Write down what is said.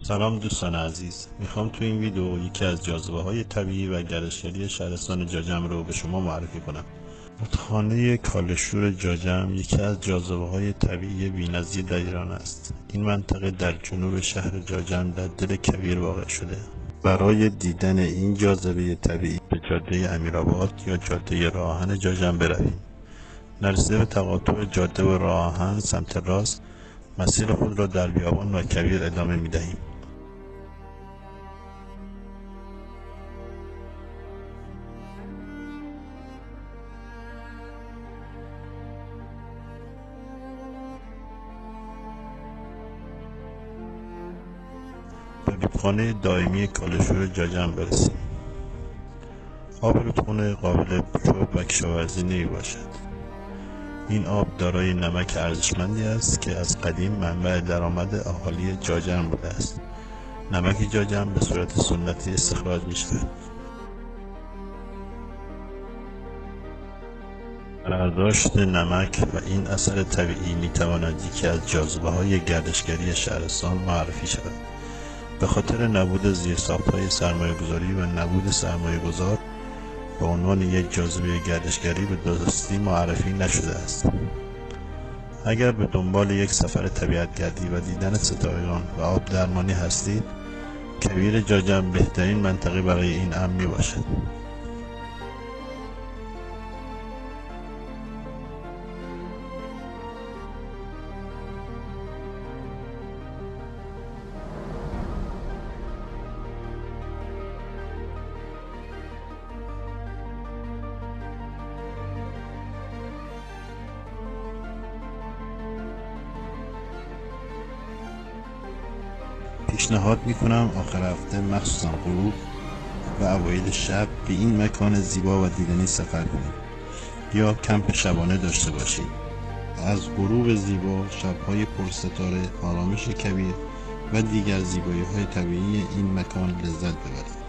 سلام دوستان عزیز، میخوام تو این ویدیو یکی از جاذبه های طبیعی و گردشگری شهرستان جاجم رو به شما معرفی کنم. رودخانه کاله‌شور جاجم یکی از جاذبه های طبیعی بی‌نظیر در ایران است. این منطقه در جنوب شهر جاجم در دل کویر واقع شده. برای دیدن این جاذبه طبیعی به جاده امیرآباد یا جاده راه آهن جاجم بروید. نرسیده به تقاطع جاده و راه آهن سمت راست، مسیر خود را در بیابان و کویر ادامه می‌دهیم. به رودخانه دائمی کاله‌شور جاجم برسیم. آب رودخانه قابل شرب و کشاورزی نمیباشد. این آب دارای نمک ارزشمندی است که از قدیم منبع درآمد اهالی جاجم بوده است. نمک جاجم به صورت سنتی استخراج می شود. برداشت نمک و این اثر طبیعی می تواند یکی از جاذبه های گردشگری شهرستان معرفی شود. به خاطر نبود زیرساخت‌های سرمایه‌گذاری و نبود سرمایه‌گذار به عنوان یک جاذبه گردشگری به درستی معرفی نشده است. اگر به دنبال یک سفر طبیعت‌گردی و دیدن ستارگان و آب درمانی هستید، کویر جاجم بهترین منطقه برای این امر میباشد. پیشنهاد میکنم آخر هفته مخصوصا غروب و اوایل شب به این مکان زیبا و دیدنی سفر کنید یا کمپ شبانه داشته باشید. از غروب زیبا، شبهای پرستاره، آرامش کویر و دیگر زیبایی‌های طبیعی این مکان لذت ببرید.